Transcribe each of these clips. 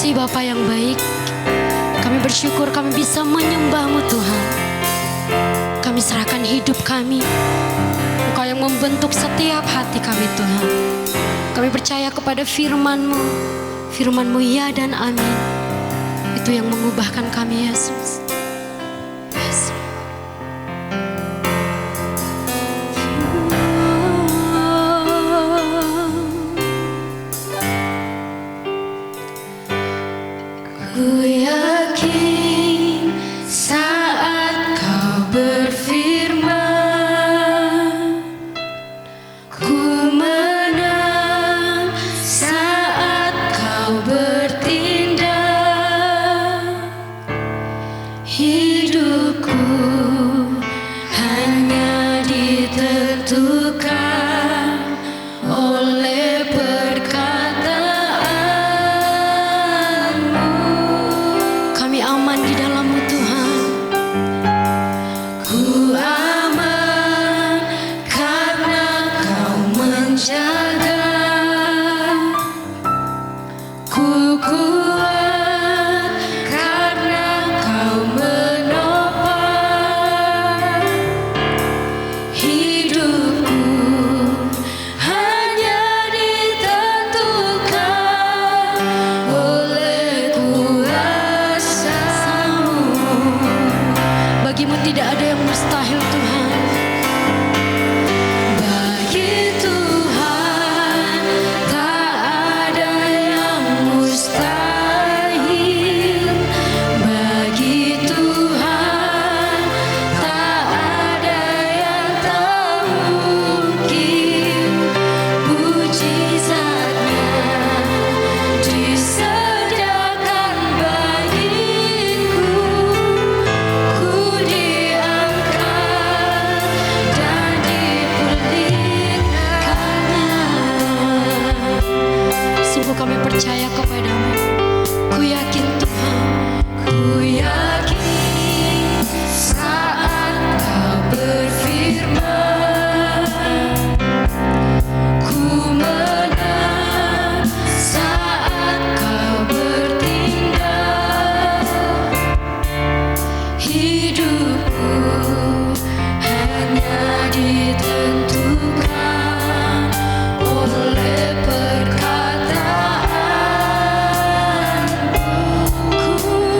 kasih Bapa yang baik. Kami bersyukur kami bisa menyembah-Mu Tuhan. Kami serahkan hidup kami. Engkau yang membentuk setiap hati kami Tuhan. Kami percaya kepada firman-Mu. Firman-Mu ya dan amin. Itu yang mengubahkan kami Yesus. Yesus. Ku yakin saat Kau berfirman, ku menang saat Kau bertindak. Hidupku hanya ditentukan oleh kami aman di dalam-Mu Tuhan. Ku aman karena Kau menjaga. Ku kuat karena Kau menopang. Hidupku hanya ditentukan oleh Bagimu tidak ada yang mustahil Tuhan. Bagi Tuhan tak ada yang mustahil. Bagi Tuhan tak ada yang tak mungkin. Mujizatnya disediakan bagiku. Kami percaya kepada-Mu. Ku yakin Tuhan, ku yakin saat Kau berfirman, ku menang saat Kau bertindak. Hidupku hanya ditentukan oleh perkataan. Ku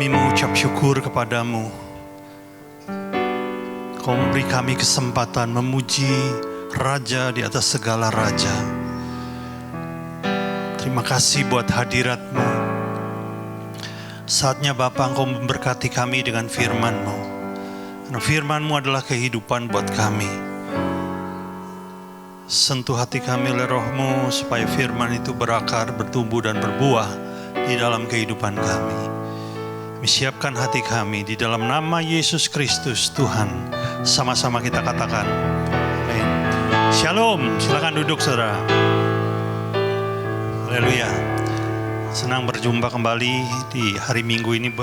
Kami mengucap syukur kepadamu. Kau memberi kami kesempatan memuji Raja di atas segala raja. Terima kasih buat hadirat-Mu. Saatnya Bapa, Engkau memberkati kami dengan firman-Mu. Karena firman-Mu adalah kehidupan buat kami. Sentuh hati kami oleh Roh-Mu supaya firman itu berakar, bertumbuh dan berbuah di dalam kehidupan kami. Siapkan hati kami di dalam nama Yesus Kristus Tuhan. Sama-sama kita katakan amin. Shalom. Silakan duduk saudara. Haleluya. Senang berjumpa kembali di hari Minggu ini.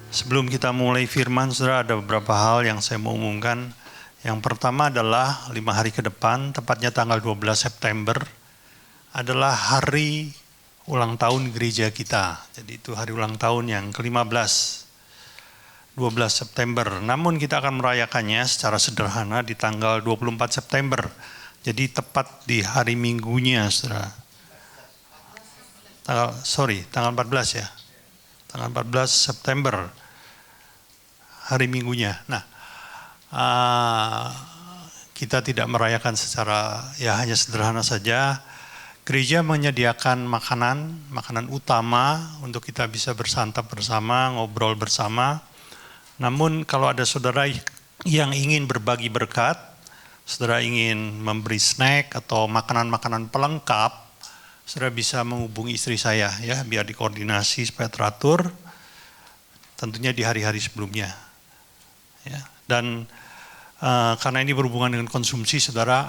Sebelum kita mulai firman, saudara, ada beberapa hal yang saya mau umumkan. Yang pertama adalah 5 hari ke depan, tepatnya tanggal 12 September, adalah hari ulang tahun gereja kita. Jadi itu hari ulang tahun yang ke-15, 12 September. Namun kita akan merayakannya secara sederhana di tanggal 24 September. Jadi tepat di hari Minggunya, saudara. Tanggal 14 ya. Tanggal 14 September, hari Minggunya. Nah, kita tidak merayakan secara, ya hanya sederhana saja. Gereja menyediakan makanan utama untuk kita bisa bersantap bersama, ngobrol bersama. Namun kalau ada saudara yang ingin berbagi berkat, saudara ingin memberi snack atau makanan-makanan pelengkap, saudara bisa menghubungi istri saya ya, biar dikoordinasi supaya teratur, tentunya di hari-hari sebelumnya. Ya. Dan karena ini berhubungan dengan konsumsi, saudara,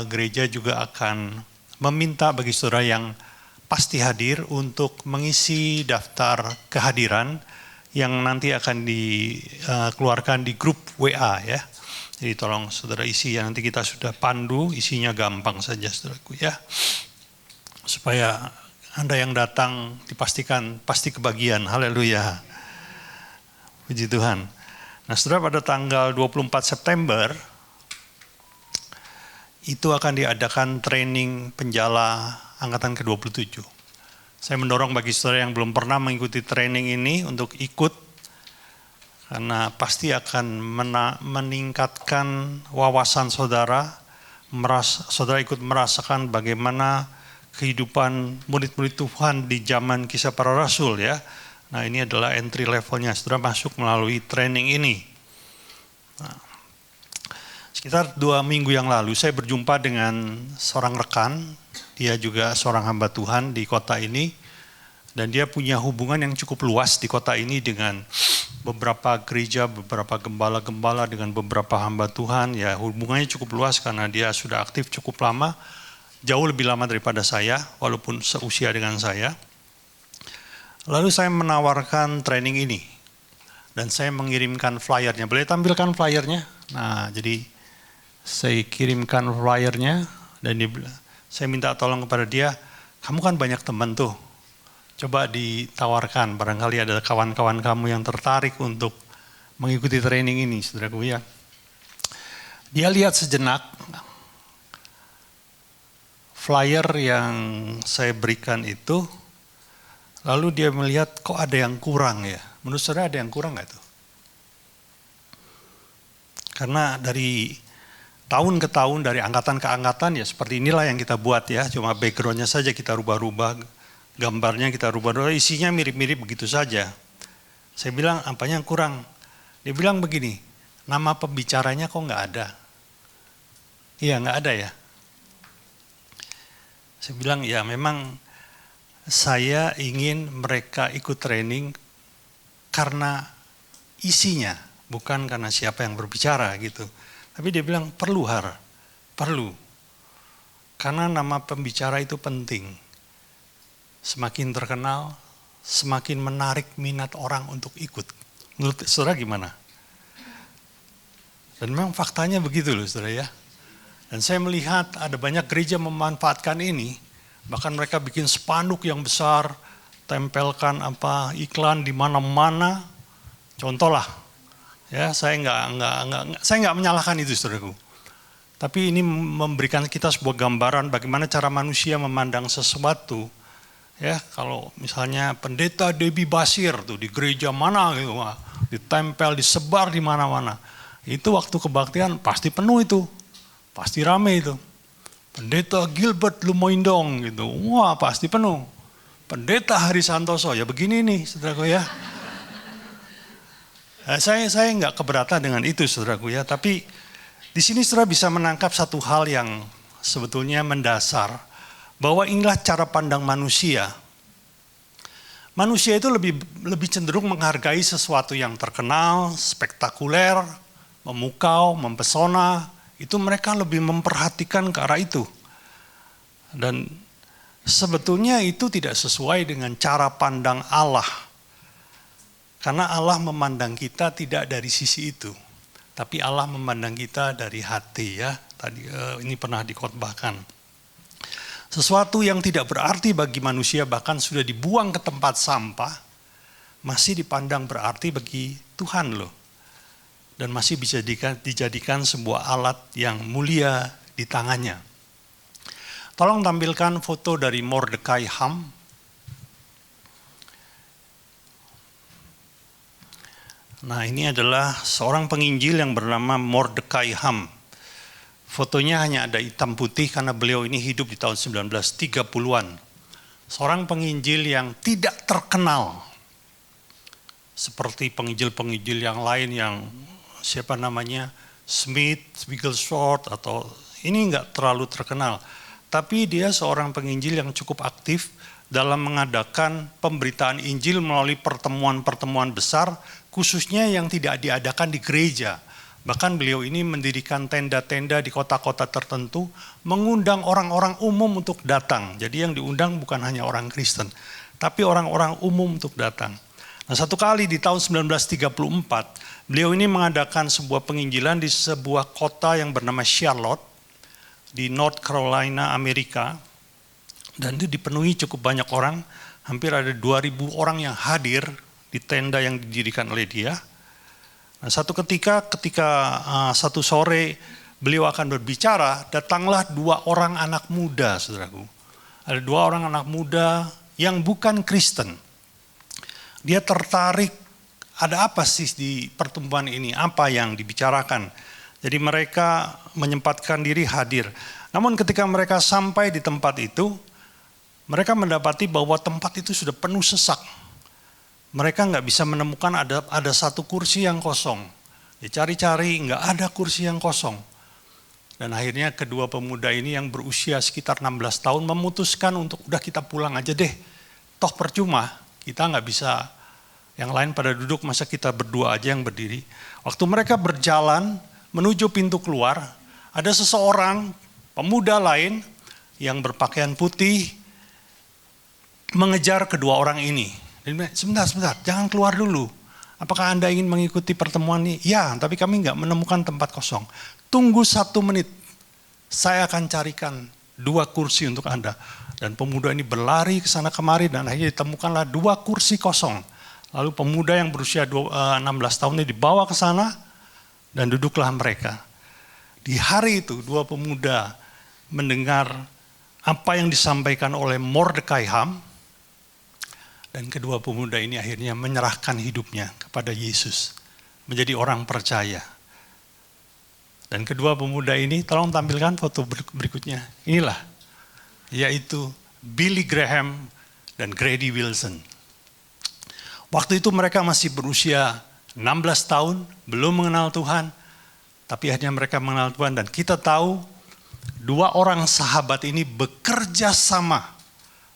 gereja juga akan meminta bagi saudara yang pasti hadir untuk mengisi daftar kehadiran yang nanti akan dikeluarkan di grup WA ya. Jadi tolong saudara isi ya, nanti kita sudah pandu, isinya gampang saja saudaraku ya. Supaya Anda yang datang dipastikan pasti kebagian. Haleluya. Puji Tuhan. Nah saudara, pada tanggal 24 September itu akan diadakan training penjala angkatan ke-27. Saya mendorong bagi saudara yang belum pernah mengikuti training ini untuk ikut, karena pasti akan meningkatkan wawasan saudara, saudara ikut merasakan bagaimana kehidupan murid-murid Tuhan di zaman Kisah Para Rasul ya. Nah ini adalah entry levelnya, saudara masuk melalui training ini. Nah, sekitar 2 minggu yang lalu saya berjumpa dengan seorang rekan, dia juga seorang hamba Tuhan di kota ini, dan dia punya hubungan yang cukup luas di kota ini dengan beberapa gereja, beberapa gembala-gembala, dengan beberapa hamba Tuhan. Ya hubungannya cukup luas karena dia sudah aktif cukup lama, jauh lebih lama daripada saya, walaupun seusia dengan saya. Lalu saya menawarkan training ini, dan saya mengirimkan flyernya. Boleh tampilkan flyernya? Nah jadi saya kirimkan flyernya dan saya minta tolong kepada dia, kamu kan banyak teman tuh, coba ditawarkan, barangkali ada kawan-kawan kamu yang tertarik untuk mengikuti training ini, saudaraku ya. Dia lihat sejenak flyer yang saya berikan itu, lalu dia melihat kok ada yang kurang ya. Menurut saudara ada yang kurang nggak tuh? Karena dari tahun ke tahun, dari angkatan ke angkatan ya seperti inilah yang kita buat ya. Cuma backgroundnya saja kita rubah-rubah, gambarnya kita rubah-rubah, isinya mirip-mirip begitu saja. Saya bilang apanya yang kurang? Dia bilang begini, nama pembicaranya kok nggak ada? Iya nggak ada ya. Saya bilang ya memang saya ingin mereka ikut training karena isinya, bukan karena siapa yang berbicara gitu. Tapi dia bilang perlu. Karena nama pembicara itu penting. Semakin terkenal, semakin menarik minat orang untuk ikut. Menurut saudara gimana? Dan memang faktanya begitu loh saudara ya. Dan saya melihat ada banyak gereja memanfaatkan ini. Bahkan mereka bikin spanduk yang besar, tempelkan iklan di mana-mana. Contoh lah. Ya, saya nggak menyalahkan itu, saudaraku. Tapi ini memberikan kita sebuah gambaran bagaimana cara manusia memandang sesuatu Ya, kalau misalnya pendeta Debbie Basir tuh di gereja mana gitu, ditempel, disebar di mana-mana. Itu waktu kebaktian pasti penuh itu, pasti rame itu. Pendeta Gilbert Lumoindong gitu, wah pasti penuh. Pendeta Hari Santoso, ya begini nih saudaraku ya. Saya nggak keberatan dengan itu saudaraku ya, tapi di sini saudara bisa menangkap satu hal yang sebetulnya mendasar, bahwa inilah cara pandang manusia. Manusia itu lebih cenderung menghargai sesuatu yang terkenal, spektakuler, memukau, mempesona. Itu mereka lebih memperhatikan ke arah itu. Dan sebetulnya itu tidak sesuai dengan cara pandang Allah. Karena Allah memandang kita tidak dari sisi itu. Tapi Allah memandang kita dari hati ya. Tadi ini pernah dikhotbahkan. Sesuatu yang tidak berarti bagi manusia bahkan sudah dibuang ke tempat sampah, masih dipandang berarti bagi Tuhan loh. Dan masih bisa dijadikan sebuah alat yang mulia di tangannya. Tolong tampilkan foto dari Mordecai Ham. Nah, ini adalah seorang penginjil yang bernama Mordecai Ham. Fotonya hanya ada hitam putih karena beliau ini hidup di tahun 1930-an. Seorang penginjil yang tidak terkenal. Seperti penginjil-penginjil yang lain yang siapa namanya, Smith, Wigglesworth, atau ini enggak terlalu terkenal. Tapi dia seorang penginjil yang cukup aktif dalam mengadakan pemberitaan Injil melalui pertemuan-pertemuan besar, khususnya yang tidak diadakan di gereja. Bahkan beliau ini mendirikan tenda-tenda di kota-kota tertentu, mengundang orang-orang umum untuk datang. Jadi yang diundang bukan hanya orang Kristen, tapi orang-orang umum untuk datang. Nah, satu kali di tahun 1934, beliau ini mengadakan sebuah penginjilan di sebuah kota yang bernama Charlotte, di North Carolina, Amerika. Dan itu dipenuhi cukup banyak orang, hampir ada 2.000 orang yang hadir di tenda yang didirikan oleh dia. Nah, satu ketika satu sore beliau akan berbicara, datanglah 2 orang anak muda, saudaraku. Ada 2 orang anak muda yang bukan Kristen. Dia tertarik, ada apa sih di pertemuan ini, apa yang dibicarakan. Jadi mereka menyempatkan diri hadir. Namun ketika mereka sampai di tempat itu, mereka mendapati bahwa tempat itu sudah penuh sesak. Mereka nggak bisa menemukan ada satu kursi yang kosong. Dicari-cari nggak ada kursi yang kosong. Dan akhirnya kedua pemuda ini yang berusia sekitar 16 tahun memutuskan untuk udah kita pulang aja deh. Toh percuma, kita nggak bisa yang lain pada duduk, masa kita berdua aja yang berdiri. Waktu mereka berjalan menuju pintu keluar, ada seseorang pemuda lain yang berpakaian putih mengejar kedua orang ini. Sebentar, jangan keluar dulu. Apakah Anda ingin mengikuti pertemuan ini? Ya, tapi kami nggak menemukan tempat kosong. Tunggu 1 menit, saya akan carikan 2 kursi untuk Anda. Dan pemuda ini berlari ke sana kemari dan akhirnya ditemukanlah 2 kursi kosong. Lalu pemuda yang berusia 16 tahun ini dibawa ke sana dan duduklah mereka. Di hari itu 2 pemuda mendengar apa yang disampaikan oleh Mordecai Ham. Dan kedua pemuda ini akhirnya menyerahkan hidupnya kepada Yesus. Menjadi orang percaya. Dan kedua pemuda ini, tolong tampilkan foto berikutnya. Inilah, yaitu Billy Graham dan Grady Wilson. Waktu itu mereka masih berusia 16 tahun, belum mengenal Tuhan. Tapi akhirnya mereka mengenal Tuhan. Dan kita tahu, 2 orang sahabat ini bekerja sama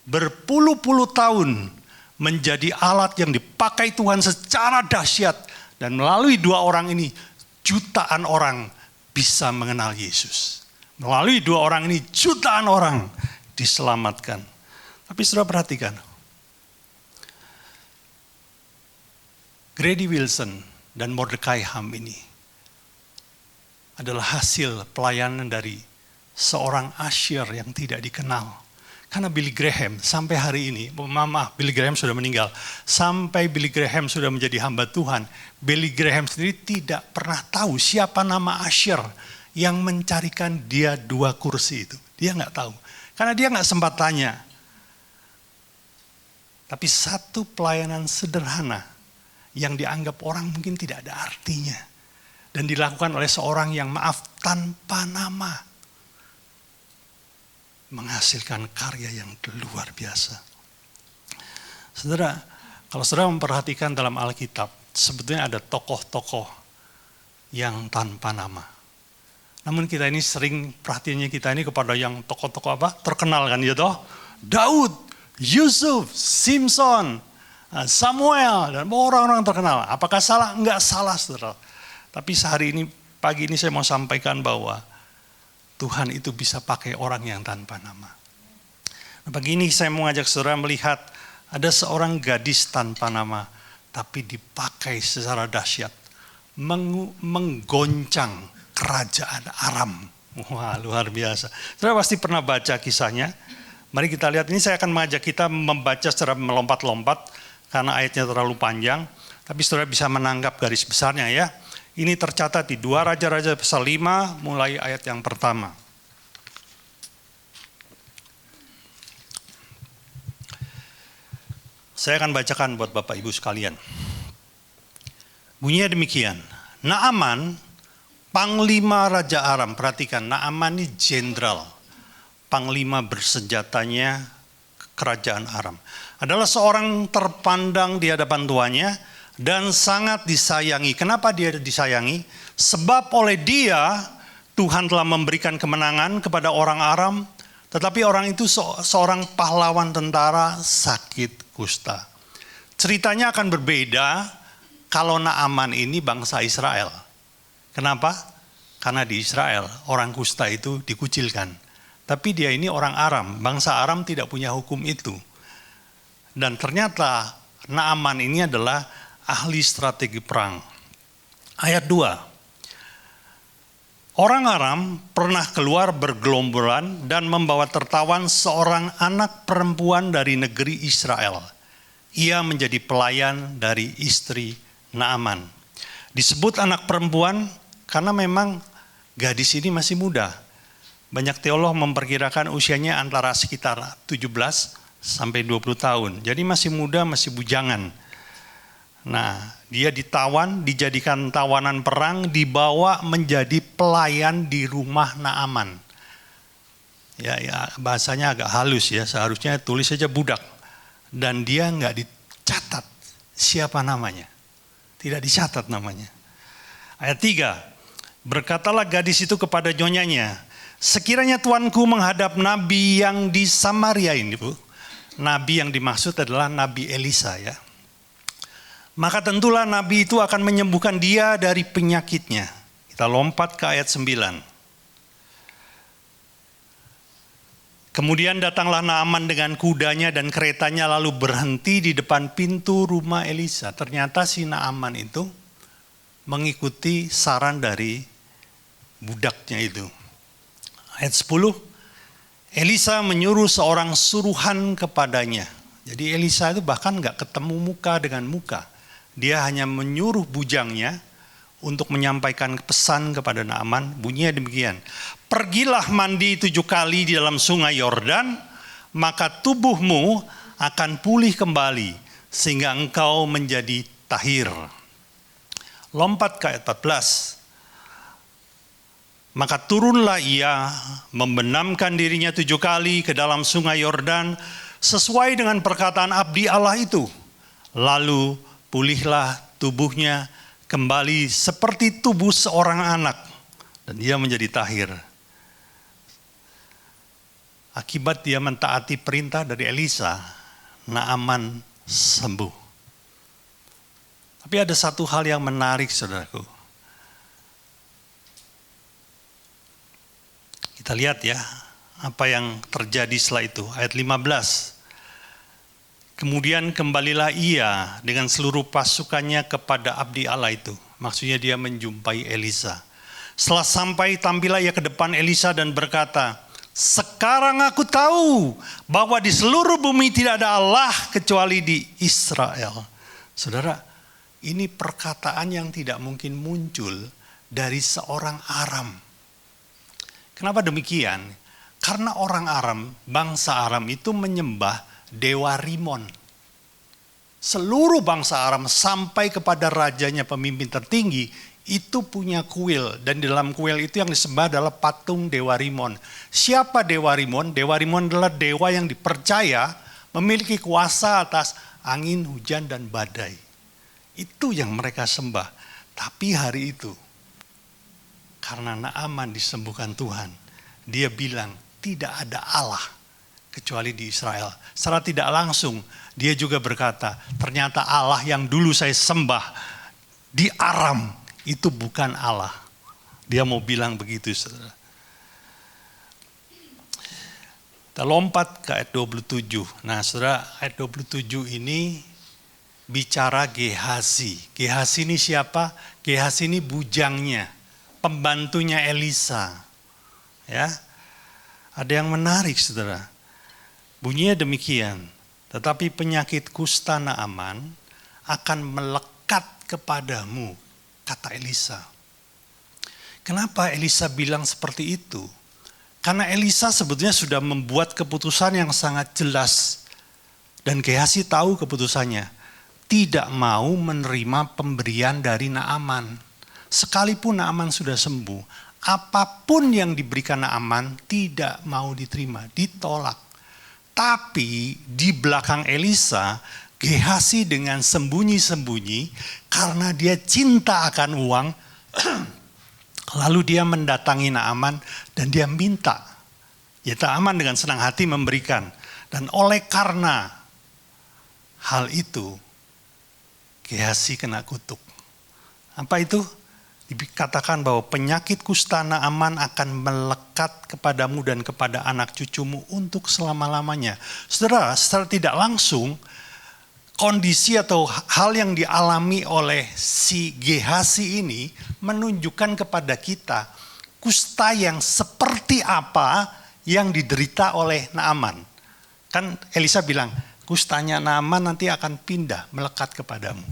berpuluh-puluh tahun menjadi alat yang dipakai Tuhan secara dahsyat. Dan melalui 2 orang ini, jutaan orang bisa mengenal Yesus. Melalui 2 orang ini, jutaan orang diselamatkan. Tapi saudara perhatikan, Grady Wilson dan Mordecai Ham ini adalah hasil pelayanan dari seorang usher yang tidak dikenal. Karena Billy Graham sampai hari ini, Billy Graham sudah meninggal. Sampai Billy Graham sudah menjadi hamba Tuhan, Billy Graham sendiri tidak pernah tahu siapa nama usher yang mencarikan dia 2 kursi itu. Dia nggak tahu. Karena dia nggak sempat tanya. Tapi satu pelayanan sederhana yang dianggap orang mungkin tidak ada artinya. Dan dilakukan oleh seorang yang maaf tanpa nama. Menghasilkan karya yang luar biasa. Saudara, kalau saudara memperhatikan dalam Alkitab, sebetulnya ada tokoh-tokoh yang tanpa nama. Namun kita ini sering perhatiannya kita ini kepada yang tokoh-tokoh apa? Terkenal kan ya toh? Daud, Yusuf, Simpson, Samuel, dan orang-orang terkenal. Apakah salah? Enggak salah, saudara. Tapi pagi ini saya mau sampaikan bahwa Tuhan itu bisa pakai orang yang tanpa nama. Nah, pagi ini saya mau ngajak saudara melihat ada seorang gadis tanpa nama, tapi dipakai secara dahsyat, menggoncang kerajaan Aram. Wah, luar biasa. Saudara pasti pernah baca kisahnya. Mari kita lihat, ini saya akan mengajak kita membaca secara melompat-lompat, karena ayatnya terlalu panjang, tapi saudara bisa menangkap garis besarnya ya. Ini tercatat di 2 Raja-Raja pasal 5, mulai ayat yang pertama. Saya akan bacakan buat Bapak Ibu sekalian. Bunyinya demikian. Naaman, panglima Raja Aram, perhatikan, Naaman ini jenderal, panglima bersenjatanya kerajaan Aram. Adalah seorang terpandang di hadapan tuannya dan sangat disayangi. Kenapa dia disayangi? Sebab oleh dia Tuhan telah memberikan kemenangan kepada orang Aram, tetapi orang itu seorang pahlawan tentara sakit kusta. Ceritanya akan berbeda kalau Naaman ini bangsa Israel. Kenapa? Karena di Israel orang kusta itu dikucilkan. Tapi dia ini orang Aram, bangsa Aram tidak punya hukum itu. Dan ternyata Naaman ini adalah ahli strategi perang. Ayat 2. Orang Aram pernah keluar bergelombolan dan membawa tertawan seorang anak perempuan dari negeri Israel. Ia menjadi pelayan dari istri Naaman. Disebut anak perempuan karena memang gadis ini masih muda. Banyak teolog memperkirakan usianya antara sekitar 17 sampai 20 tahun. Jadi masih muda, masih bujangan. Nah, dia ditawan, dijadikan tawanan perang, dibawa menjadi pelayan di rumah Naaman. Ya, bahasanya agak halus ya, seharusnya tulis saja budak. Dan dia nggak dicatat siapa namanya. Tidak dicatat namanya. Ayat 3, berkatalah gadis itu kepada nyonyanya, sekiranya tuanku menghadap nabi yang di Samaria ini, Bu. Nabi yang dimaksud adalah Nabi Elisa ya. Maka tentulah nabi itu akan menyembuhkan dia dari penyakitnya. Kita lompat ke ayat 9. Kemudian datanglah Naaman dengan kudanya dan keretanya lalu berhenti di depan pintu rumah Elisa. Ternyata si Naaman itu mengikuti saran dari budaknya itu. Ayat 10. Elisa menyuruh seorang suruhan kepadanya. Jadi Elisa itu bahkan gak ketemu muka dengan muka. Dia hanya menyuruh bujangnya untuk menyampaikan pesan kepada Naaman. Bunyinya demikian. Pergilah mandi 7 kali di dalam sungai Yordan, maka tubuhmu akan pulih kembali sehingga engkau menjadi tahir. Lompat ke ayat 14. Maka turunlah ia membenamkan dirinya 7 kali ke dalam sungai Yordan sesuai dengan perkataan abdi Allah itu. Lalu pulihlah tubuhnya kembali seperti tubuh seorang anak dan dia menjadi tahir. Akibat dia mentaati perintah dari Elisa, Naaman sembuh. Tapi ada satu hal yang menarik, saudaraku. Kita lihat ya, apa yang terjadi setelah itu. Ayat 15. Kemudian kembalilah ia dengan seluruh pasukannya kepada abdi Allah itu. Maksudnya dia menjumpai Elisa. Setelah sampai, tampillah ia ke depan Elisa dan berkata, sekarang aku tahu bahwa di seluruh bumi tidak ada Allah kecuali di Israel. Saudara, ini perkataan yang tidak mungkin muncul dari seorang Aram. Kenapa demikian? Karena orang Aram, bangsa Aram itu menyembah dewa Rimon. Seluruh bangsa Aram sampai kepada rajanya, pemimpin tertinggi, itu punya kuil. Dan di dalam kuil itu yang disembah adalah patung Dewa Rimon. Siapa Dewa Rimon? Dewa Rimon adalah dewa yang dipercaya memiliki kuasa atas angin, hujan, dan badai. Itu yang mereka sembah. Tapi hari itu, karena Naaman disembuhkan Tuhan, dia bilang tidak ada Allah kecuali di Israel. Secara tidak langsung dia juga berkata, ternyata Allah yang dulu saya sembah di Aram itu bukan Allah. Dia mau bilang begitu, saudara. Kita lompat ke ayat 27. Nah, saudara, ayat 27 ini bicara Gehazi. Gehazi ini siapa? Gehazi ini bujangnya, pembantunya Elisa. Ya, ada yang menarik, saudara. Bunyinya demikian. Tetapi penyakit kusta Naaman akan melekat kepadamu, kata Elisa. Kenapa Elisa bilang seperti itu? Karena Elisa sebetulnya sudah membuat keputusan yang sangat jelas. Dan Gehazi tahu keputusannya. Tidak mau menerima pemberian dari Naaman. Sekalipun Naaman sudah sembuh, apapun yang diberikan Naaman tidak mau diterima, ditolak. Tapi di belakang Elisa, Gehazi dengan sembunyi-sembunyi karena dia cinta akan uang, lalu dia mendatangi Naaman dan dia minta. Ya, Naaman dengan senang hati memberikan. Dan oleh karena hal itu, Gehazi kena kutuk. Apa itu? Dikatakan bahwa penyakit kusta Naaman akan melekat kepadamu dan kepada anak cucumu untuk selama-lamanya. Saudara, secara tidak langsung, kondisi atau hal yang dialami oleh si Gehazi ini menunjukkan kepada kita kusta yang seperti apa yang diderita oleh Naaman. Kan Elisa bilang, kustanya Naaman nanti akan pindah, melekat kepadamu.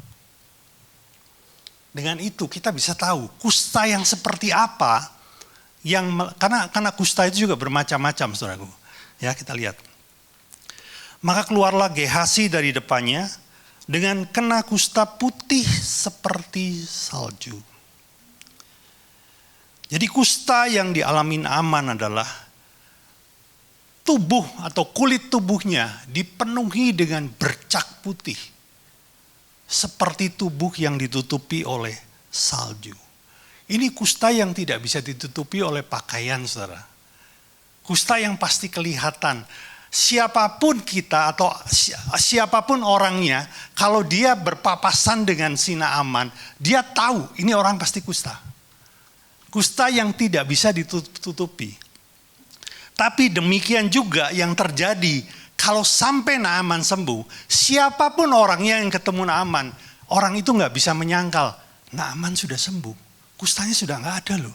Dengan itu kita bisa tahu kusta yang seperti apa yang karena kusta itu juga bermacam-macam, saudaraku. Ya, kita lihat. Maka keluarlah Gehazi dari depannya dengan kena kusta putih seperti salju. Jadi kusta yang dialami Naaman adalah tubuh atau kulit tubuhnya dipenuhi dengan bercak putih. Seperti tubuh yang ditutupi oleh salju. Ini kusta yang tidak bisa ditutupi oleh pakaian, saudara. Kusta yang pasti kelihatan. Siapapun kita atau siapapun orangnya, kalau dia berpapasan dengan si Naaman, dia tahu ini orang pasti kusta. Kusta yang tidak bisa ditutupi. Tapi demikian juga yang terjadi. Kalau sampai Naaman sembuh, siapapun orangnya yang ketemu Naaman, orang itu nggak bisa menyangkal, Naaman sudah sembuh, kustanya sudah nggak ada loh.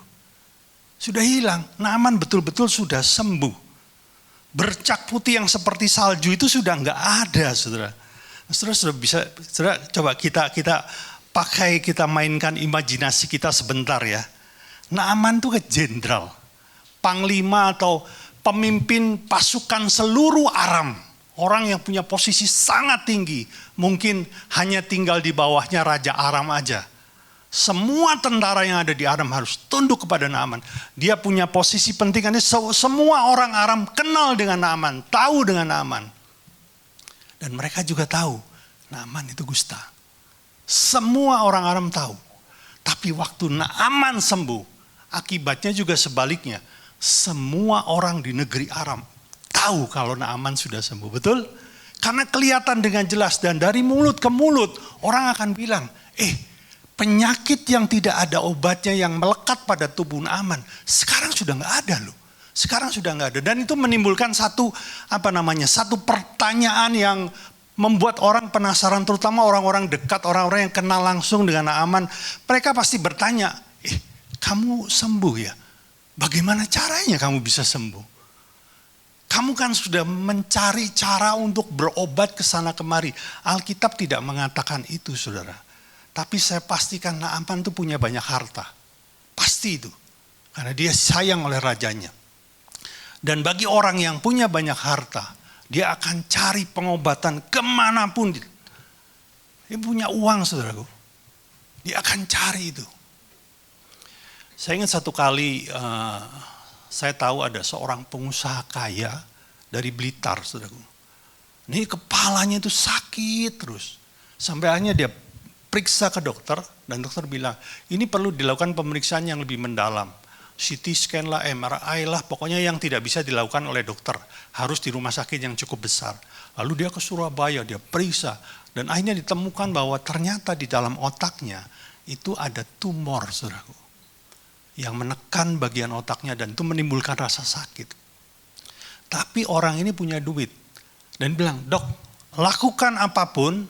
Sudah hilang, Naaman betul-betul sudah sembuh. Bercak putih yang seperti salju itu sudah nggak ada, saudara. Saudara sudah bisa, saudara coba kita mainkan imajinasi kita sebentar ya. Naaman itu ke jenderal, panglima atau pemimpin pasukan seluruh Aram. Orang yang punya posisi sangat tinggi. Mungkin hanya tinggal di bawahnya Raja Aram aja. Semua tentara yang ada di Aram harus tunduk kepada Naaman. Dia punya posisi penting. Semua orang Aram kenal dengan Naaman. Tahu dengan Naaman. Dan mereka juga tahu Naaman itu kusta. Semua orang Aram tahu. Tapi waktu Naaman sembuh, akibatnya juga sebaliknya. Semua orang di negeri Aram tahu kalau Naaman sudah sembuh, betul? Karena kelihatan dengan jelas dan dari mulut ke mulut orang akan bilang, penyakit yang tidak ada obatnya yang melekat pada tubuh Naaman sekarang sudah nggak ada loh. Sekarang sudah nggak ada dan itu menimbulkan satu pertanyaan yang membuat orang penasaran, terutama orang-orang dekat, orang-orang yang kenal langsung dengan Naaman. Mereka pasti bertanya, kamu sembuh ya? Bagaimana caranya kamu bisa sembuh? Kamu kan sudah mencari cara untuk berobat ke sana kemari. Alkitab tidak mengatakan itu, saudara. Tapi saya pastikan Naaman itu punya banyak harta. Pasti itu. Karena dia sayang oleh rajanya. Dan bagi orang yang punya banyak harta, dia akan cari pengobatan kemanapun. Dia punya uang, saudaraku. Dia akan cari itu. Saya ingat satu kali, saya tahu ada seorang pengusaha kaya dari Blitar, saudaraku. Ini kepalanya itu sakit terus. Sampai akhirnya dia periksa ke dokter, dan dokter bilang, ini perlu dilakukan pemeriksaan yang lebih mendalam. CT scan lah, MRI lah, pokoknya yang tidak bisa dilakukan oleh dokter. Harus di rumah sakit yang cukup besar. Lalu dia ke Surabaya, dia periksa. Dan akhirnya ditemukan bahwa ternyata di dalam otaknya itu ada tumor, saudaraku. Yang menekan bagian otaknya dan itu menimbulkan rasa sakit. Tapi orang ini punya duit. Dan bilang, dok, lakukan apapun,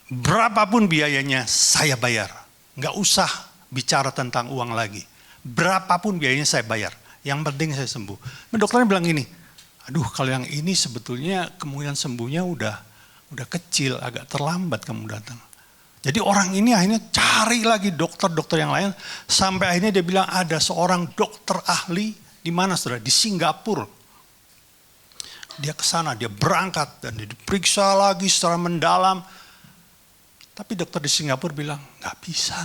berapapun biayanya saya bayar. Nggak usah bicara tentang uang lagi. Berapapun biayanya saya bayar. Yang penting saya sembuh. Nah, dokternya bilang gini, aduh kalau yang ini sebetulnya kemungkinan sembuhnya udah kecil, agak terlambat kamu datang. Jadi orang ini akhirnya cari lagi dokter-dokter yang lain, sampai akhirnya dia bilang ada seorang dokter ahli, di mana saudara? Di Singapura. Dia ke sana, dia berangkat dan dia diperiksa lagi secara mendalam. Tapi dokter di Singapura bilang, nggak bisa.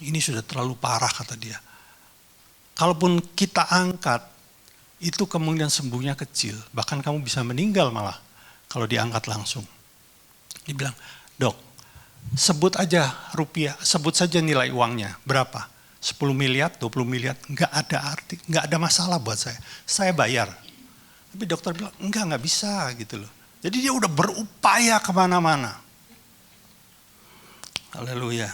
Ini sudah terlalu parah, kata dia. Kalaupun kita angkat, itu kemungkinan sembuhnya kecil. Bahkan kamu bisa meninggal malah kalau diangkat langsung. Dia bilang, dok, sebut aja rupiah, sebut saja nilai uangnya. Berapa? 10 miliar, 20 miliar, nggak ada arti, nggak ada masalah buat saya. Saya bayar. Tapi dokter bilang, nggak bisa gitu loh. Jadi dia udah berupaya kemana-mana. Haleluya.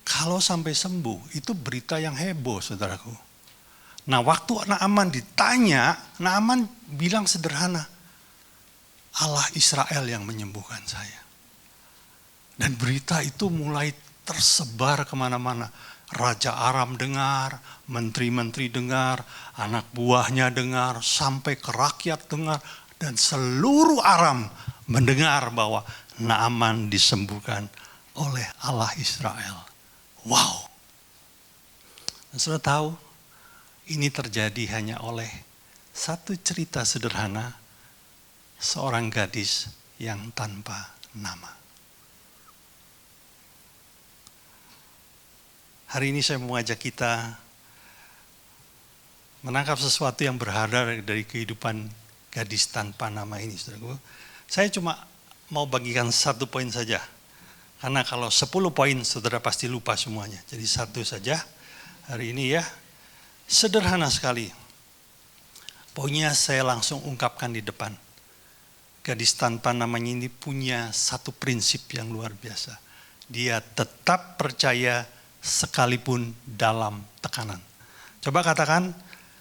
Kalau sampai sembuh, itu berita yang heboh, saudaraku. Nah, waktu Naaman ditanya, Naaman bilang sederhana, Allah Israel yang menyembuhkan saya. Dan berita itu mulai tersebar kemana-mana. Raja Aram dengar, menteri-menteri dengar, anak buahnya dengar, sampai ke rakyat dengar. Dan seluruh Aram mendengar bahwa Naaman disembuhkan oleh Allah Israel. Wow. Dan sudah tahu, ini terjadi hanya oleh satu cerita sederhana, seorang gadis yang tanpa nama. Hari ini saya mau ajak kita menangkap sesuatu yang berharga dari kehidupan gadis tanpa nama ini, saudaraku. Saya cuma mau bagikan satu poin saja. Karena kalau 10 poin, saudara pasti lupa semuanya. Jadi satu saja hari ini ya. Sederhana sekali. Poinnya saya langsung ungkapkan di depan. Gadis tanpa namanya ini punya satu prinsip yang luar biasa. Dia tetap percaya sekalipun dalam tekanan. Coba katakan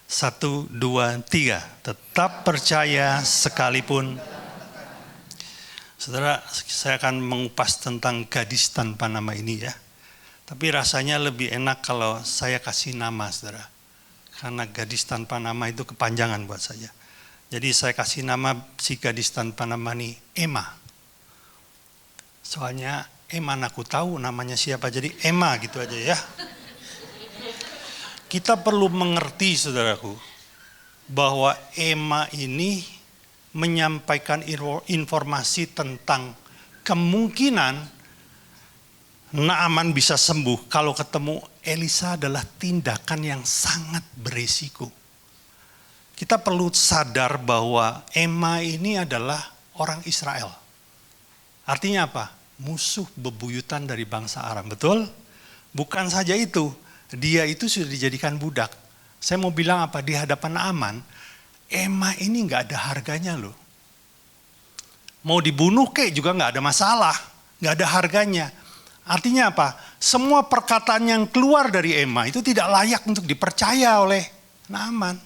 1, 2, 3. Tetap percaya sekalipun. Saudara, saya akan mengupas tentang gadis tanpa nama ini ya. Tapi rasanya lebih enak kalau saya kasih nama, saudara. Karena gadis tanpa nama itu kepanjangan buat saya. Jadi saya kasih nama si gadis tanpa nama ini Emma. Soalnya Emma aku tahu namanya siapa, jadi Emma gitu aja ya. Kita perlu mengerti, saudaraku, bahwa Emma ini menyampaikan informasi tentang kemungkinan Naaman bisa sembuh kalau ketemu Elisa adalah tindakan yang sangat beresiko. Kita perlu sadar bahwa Emma ini adalah orang Israel. Artinya apa? Musuh bebuyutan dari bangsa Aram, betul? Bukan saja itu, dia itu sudah dijadikan budak. Saya mau bilang apa, di hadapan Naaman, Emma ini nggak ada harganya loh. Mau dibunuh kek juga nggak ada masalah, nggak ada harganya. Artinya apa? Semua perkataan yang keluar dari Emma itu tidak layak untuk dipercaya oleh Naaman.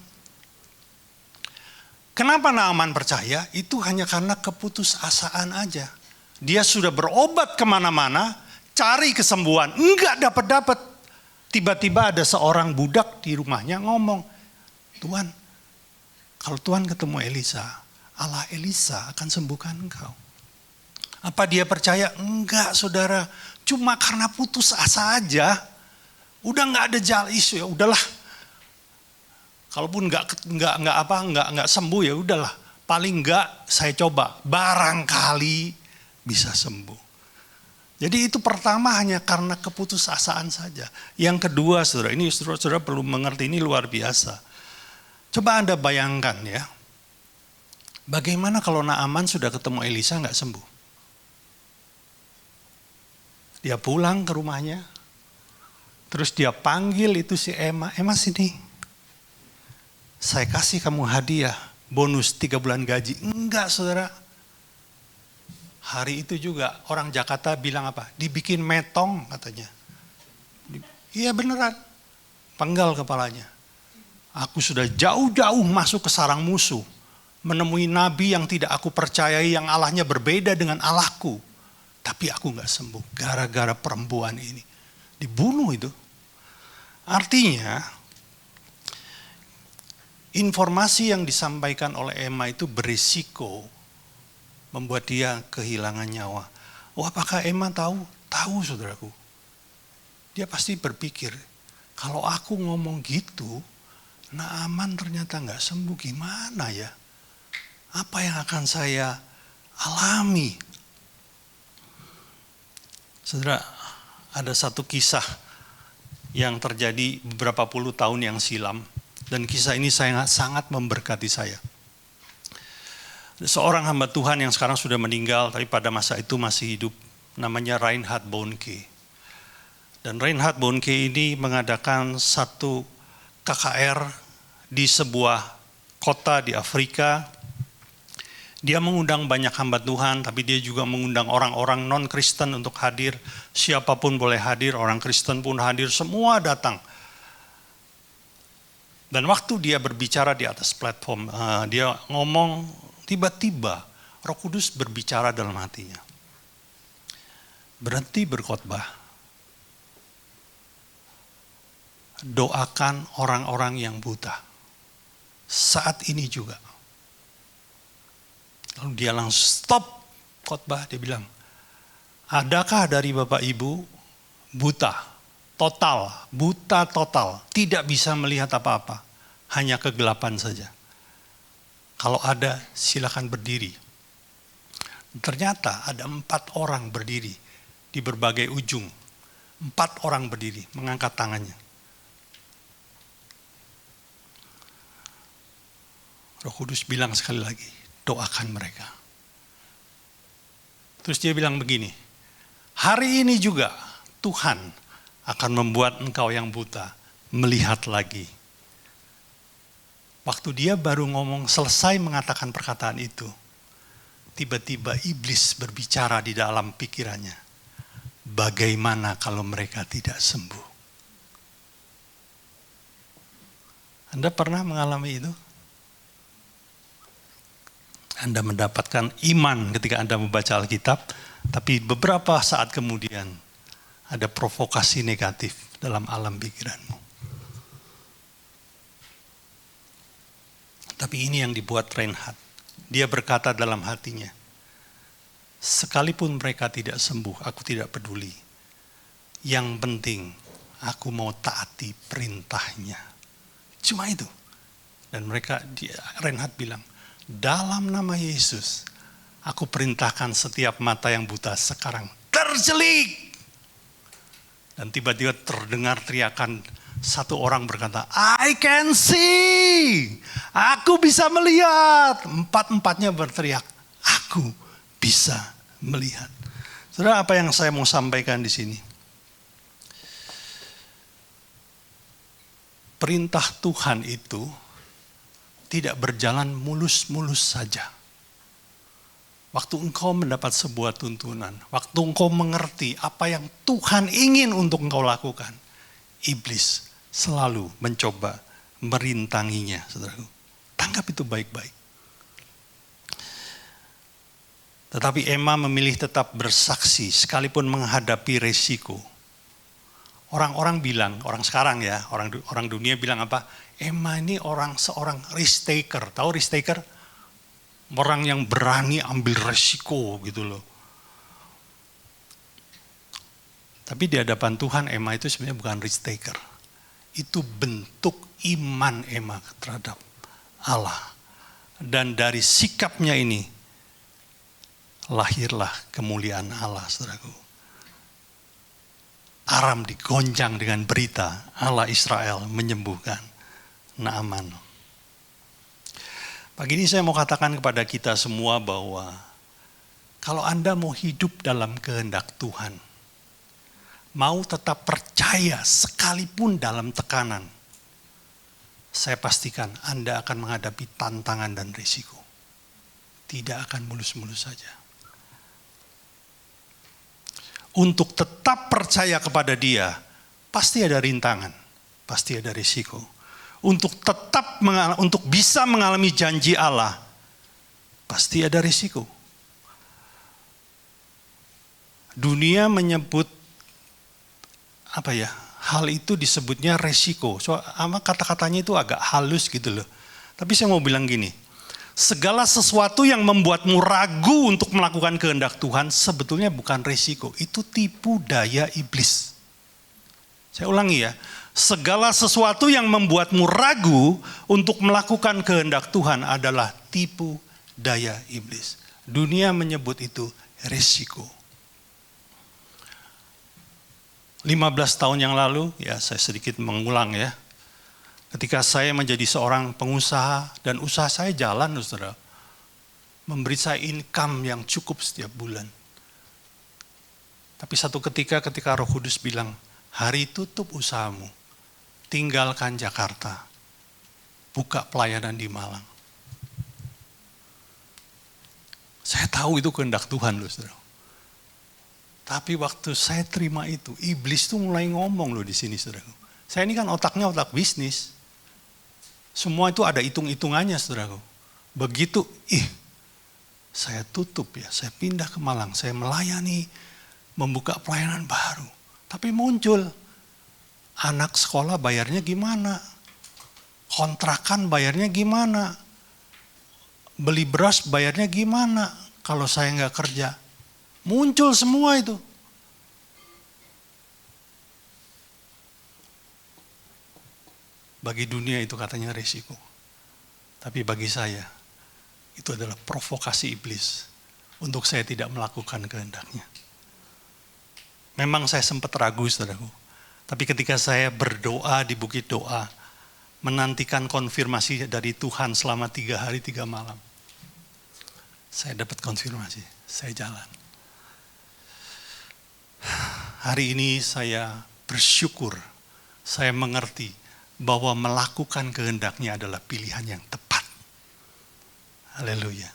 Kenapa Naaman percaya? Itu hanya karena keputusasaan aja. Dia sudah berobat kemana-mana, cari kesembuhan, enggak dapat-dapat. Tiba-tiba ada seorang budak di rumahnya ngomong, Tuhan, kalau Tuhan ketemu Elisa, Allah Elisa akan sembuhkan engkau. Apa dia percaya? Enggak, saudara. Cuma karena putus asa aja, udah nggak ada jalan isu ya udahlah. Kalaupun nggak sembuh ya udahlah. paling enggak saya coba, barangkali bisa sembuh. Jadi itu pertama hanya karena keputusasaan saja. Yang kedua saudara, ini saudara perlu mengerti, ini luar biasa. Coba Anda bayangkan ya, bagaimana kalau Naaman sudah ketemu Elisa nggak sembuh? Dia pulang ke rumahnya, terus dia panggil itu si Emma sini. Saya kasih kamu hadiah, bonus 3 bulan gaji. Enggak saudara. Hari itu juga orang Jakarta bilang apa? Dibikin metong katanya. Iya beneran, penggal kepalanya. Aku sudah jauh-jauh masuk ke sarang musuh, menemui nabi yang tidak aku percayai, yang Allahnya berbeda dengan Allahku. Tapi aku gak sembuh, gara-gara perempuan ini. Dibunuh itu. Artinya, informasi yang disampaikan oleh Emma itu berisiko, membuat dia kehilangan nyawa. Oh, apakah Emma tahu? Tahu saudaraku. Dia pasti berpikir, kalau aku ngomong gitu, Naaman ternyata gak sembuh, gimana ya? Apa yang akan saya alami? Saudara, ada satu kisah yang terjadi beberapa puluh tahun yang silam, dan kisah ini sangat memberkati saya. Seorang hamba Tuhan yang sekarang sudah meninggal, tapi pada masa itu masih hidup, namanya Reinhard Bonnke. Dan Reinhard Bonnke ini mengadakan satu KKR di sebuah kota di Afrika. Dia mengundang banyak hamba Tuhan, tapi dia juga mengundang orang-orang non-Kristen untuk hadir. Siapapun boleh hadir, orang Kristen pun hadir, semua datang. Dan waktu dia berbicara di atas platform, dia ngomong, tiba-tiba Roh Kudus berbicara dalam hatinya. Berhenti berkhotbah. Doakan orang-orang yang buta. Saat ini juga. Lalu dia langsung stop khotbah, dia bilang, adakah dari Bapak Ibu buta total, tidak bisa melihat apa-apa, hanya kegelapan saja? Kalau ada, silakan berdiri. Ternyata ada 4 orang berdiri di berbagai ujung. 4 orang berdiri, mengangkat tangannya. Roh Kudus bilang sekali lagi, doakan mereka. Terus dia bilang begini, hari ini juga Tuhan akan membuat engkau yang buta melihat lagi. Waktu dia baru ngomong, selesai mengatakan perkataan itu, tiba-tiba iblis berbicara di dalam pikirannya. Bagaimana kalau mereka tidak sembuh? Anda pernah mengalami itu? Anda mendapatkan iman ketika Anda membaca Alkitab, tapi beberapa saat kemudian ada provokasi negatif dalam alam pikiranmu. Tapi ini yang dibuat Reinhard. Dia berkata dalam hatinya, sekalipun mereka tidak sembuh, aku tidak peduli. Yang penting, aku mau taati perintahnya. Cuma itu. Dan Reinhard bilang, dalam nama Yesus, aku perintahkan setiap mata yang buta sekarang tercelik. Dan tiba-tiba terdengar teriakan, satu orang berkata, I can see. Aku bisa melihat. 4-empatnya berteriak, aku bisa melihat. Saudara, apa yang saya mau sampaikan di sini? Perintah Tuhan itu tidak berjalan mulus-mulus saja. Waktu engkau mendapat sebuah tuntunan, waktu engkau mengerti apa yang Tuhan ingin untuk engkau lakukan, iblis selalu mencoba merintanginya, saudaraku. Tanggap itu baik-baik. Tetapi Emma memilih tetap bersaksi sekalipun menghadapi resiko. Orang-orang bilang, orang sekarang ya, orang dunia bilang apa? Emma ini seorang risk taker. Tahu risk taker? Orang yang berani ambil resiko gitu loh. Tapi di hadapan Tuhan Emma itu sebenarnya bukan risk taker. Itu bentuk iman Emma terhadap Allah. Dan dari sikapnya ini, lahirlah kemuliaan Allah, saudaraku. Aram digoncang dengan berita Allah Israel menyembuhkan Naaman. Pagi ini saya mau katakan kepada kita semua bahwa kalau Anda mau hidup dalam kehendak Tuhan, mau tetap percaya sekalipun dalam tekanan, saya pastikan Anda akan menghadapi tantangan dan risiko. Tidak akan mulus-mulus saja. Untuk tetap percaya kepada Dia, pasti ada rintangan, pasti ada risiko. Untuk bisa mengalami janji Allah, pasti ada risiko. Dunia menyebut hal itu disebutnya resiko. Kata-katanya itu agak halus gitu loh. Tapi saya mau bilang gini, segala sesuatu yang membuatmu ragu untuk melakukan kehendak Tuhan sebetulnya bukan resiko, itu tipu daya iblis. Saya ulangi ya, segala sesuatu yang membuatmu ragu untuk melakukan kehendak Tuhan adalah tipu daya iblis. Dunia menyebut itu resiko. 15 tahun yang lalu, ya saya sedikit mengulang ya. Ketika saya menjadi seorang pengusaha dan usaha saya jalan, saudara. Memberi saya income yang cukup setiap bulan. Tapi satu ketika Roh Kudus bilang, hari tutup usahamu, tinggalkan Jakarta, buka pelayanan di Malang. Saya tahu itu kehendak Tuhan loh, saudara. Tapi waktu saya terima itu, iblis tuh mulai ngomong loh di sini, saudaraku. Saya ini kan otaknya otak bisnis. Semua itu ada hitung-hitungannya, saudaraku. Begitu, saya tutup ya, saya pindah ke Malang, saya melayani, membuka pelayanan baru. Tapi muncul, anak sekolah bayarnya gimana? Kontrakan bayarnya gimana? Beli beras bayarnya gimana? Kalau saya nggak kerja. Muncul semua itu. Bagi dunia itu katanya resiko. Tapi bagi saya, itu adalah provokasi iblis untuk saya tidak melakukan kehendaknya. Memang saya sempat ragu, saudaraku. Tapi ketika saya berdoa di bukit doa, menantikan konfirmasi dari Tuhan selama 3 hari 3 malam. Saya dapat konfirmasi, saya jalan. Hari ini saya bersyukur, saya mengerti bahwa melakukan kehendaknya adalah pilihan yang tepat. Haleluya.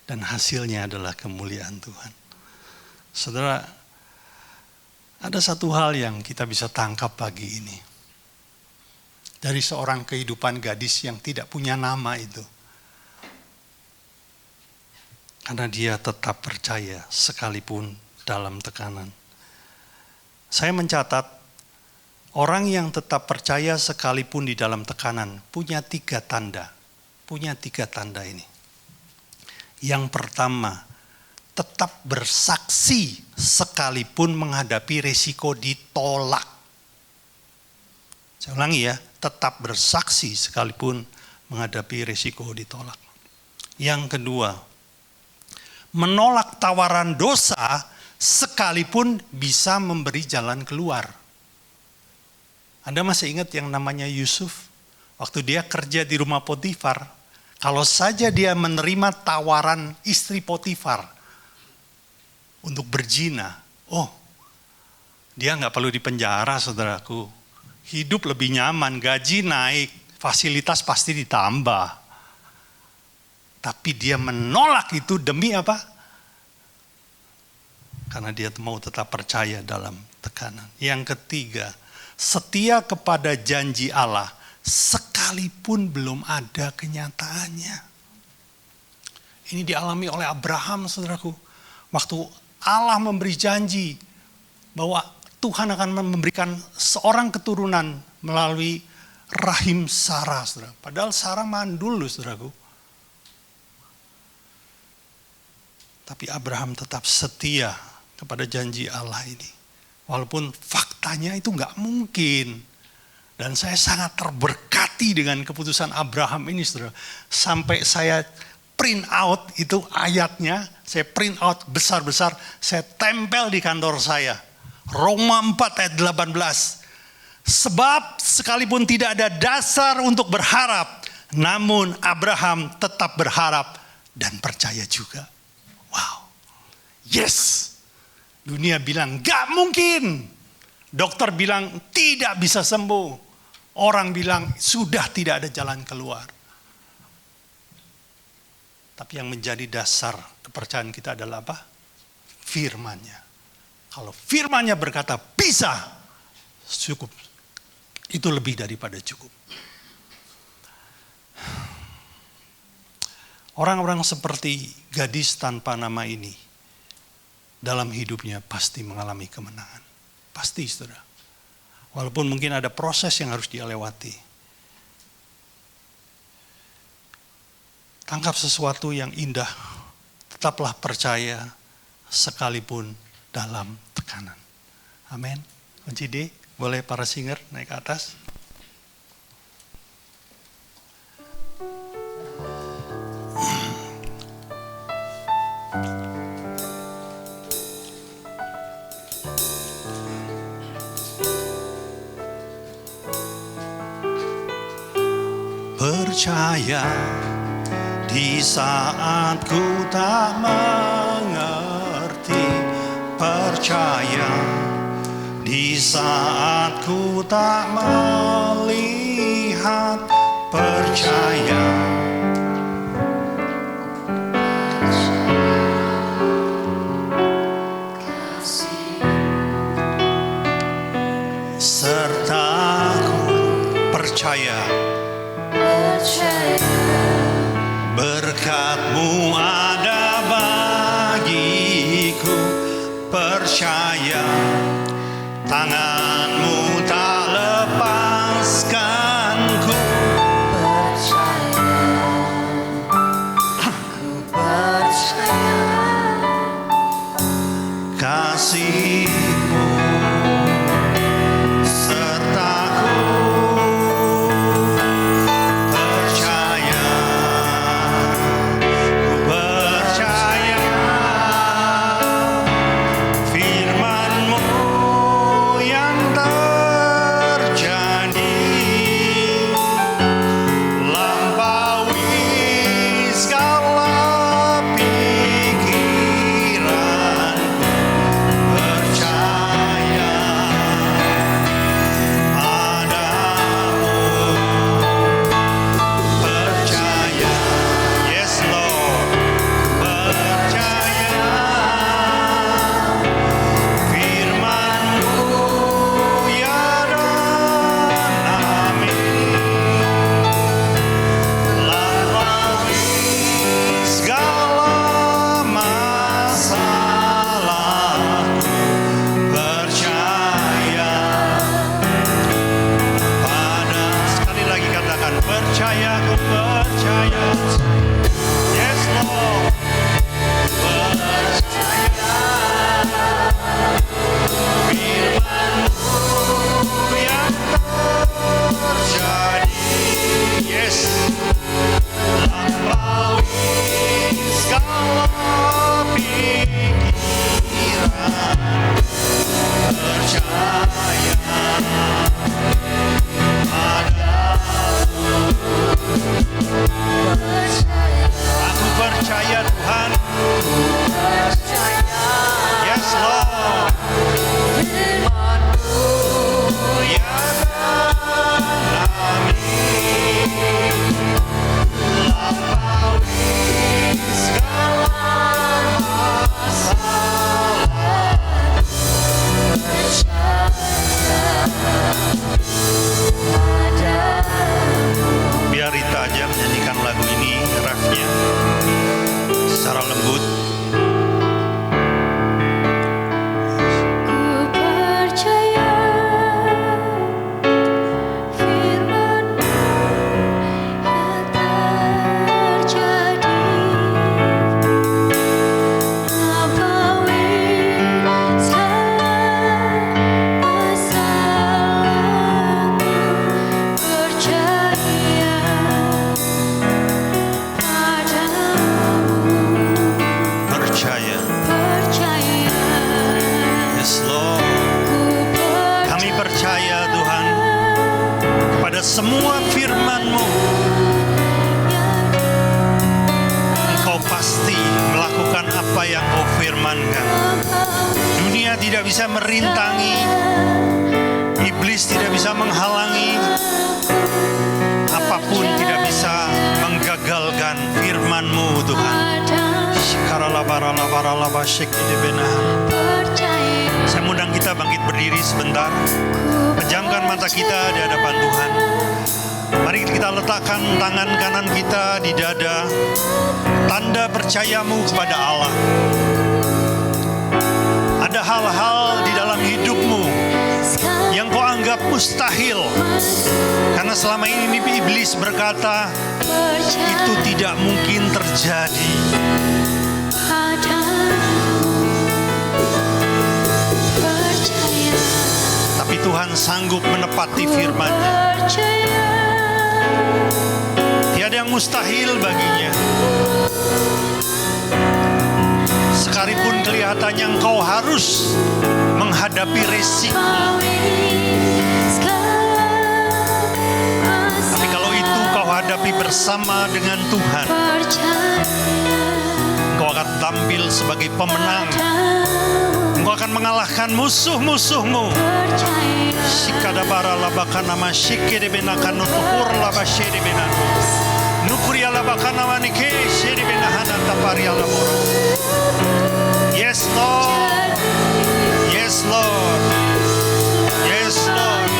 Dan hasilnya adalah kemuliaan Tuhan. Saudara, ada satu hal yang kita bisa tangkap pagi ini. Dari seorang kehidupan gadis yang tidak punya nama itu. Karena dia tetap percaya sekalipun dalam tekanan. Saya mencatat, orang yang tetap percaya sekalipun di dalam tekanan punya 3 tanda. Punya 3 tanda ini. Yang pertama, tetap bersaksi sekalipun menghadapi resiko ditolak. Saya ulangi ya, tetap bersaksi sekalipun menghadapi resiko ditolak. Yang kedua, menolak tawaran dosa sekalipun bisa memberi jalan keluar. Anda masih ingat yang namanya Yusuf? Waktu dia kerja di rumah Potifar, kalau saja dia menerima tawaran istri Potifar untuk berzina, dia nggak perlu dipenjara, saudaraku. Hidup lebih nyaman, gaji naik, fasilitas pasti ditambah. Tapi dia menolak itu demi apa? Karena dia mau tetap percaya dalam tekanan. Yang ketiga, setia kepada janji Allah sekalipun belum ada kenyataannya. Ini dialami oleh Abraham, saudaraku. Waktu Allah memberi janji bahwa Tuhan akan memberikan seorang keturunan melalui rahim Sarah, saudara. Padahal Sarah mandul loh, saudaraku. Tapi Abraham tetap setia kepada janji Allah ini. Walaupun faktanya itu nggak mungkin. Dan saya sangat terberkat hati dengan keputusan Abraham ini, saudara. Sampai saya print out itu ayatnya, saya print out besar-besar, saya tempel di kantor saya. Roma 4 ayat 18. Sebab sekalipun tidak ada dasar untuk berharap, namun Abraham tetap berharap dan percaya juga. Wow. Yes. Dunia bilang gak mungkin. Dokter bilang tidak bisa sembuh. Orang bilang sudah tidak ada jalan keluar. Tapi yang menjadi dasar kepercayaan kita adalah apa? Firman-Nya. Kalau firman-Nya berkata bisa, cukup. Itu lebih daripada cukup. Orang-orang seperti gadis tanpa nama ini, dalam hidupnya pasti mengalami kemenangan. Pasti, saudara. Walaupun mungkin ada proses yang harus dia lewati. Tangkap sesuatu yang indah, tetaplah percaya sekalipun dalam tekanan. Amin. Kunci D, boleh para singer naik ke atas. Percaya di saat ku tak mengerti, percaya di saat ku tak melihat, percaya serta ku percaya berkat-Mu ada bagiku, percaya tangan-Mu tak lepaskanku, percaya kasih-Mu sertaku, percaya firman-Mu yang terjadi, lampaui segala pikiranku, percaya padamu, percaya, yes Lord, percaya firman-Mu ya dan amin, lampaui tidak bisa merintangi, iblis tidak bisa menghalangi, apapun tidak bisa menggagalkan firman-Mu Tuhan. Saya undang kita bangkit berdiri sebentar, pejamkan mata kita di hadapan Tuhan. Mari kita letakkan tangan kanan kita di dada, tanda percayamu kepada Allah. Ada hal-hal di dalam hidupmu yang kau anggap mustahil, karena selama ini iblis berkata itu tidak mungkin terjadi. Tapi Tuhan sanggup menepati firman-Nya. Tiada yang mustahil baginya. Sekalipun kelihatannya engkau harus menghadapi resiko, tapi kalau itu kau hadapi bersama dengan Tuhan, engkau akan tampil sebagai pemenang. Engkau akan mengalahkan musuh-musuhmu. Shikadabara labakana mashikede benakan nutuhur labashede benan. Nukuria labakana manike shede benahana taparia labora. Yes Lord. Yes Lord. Yes Lord.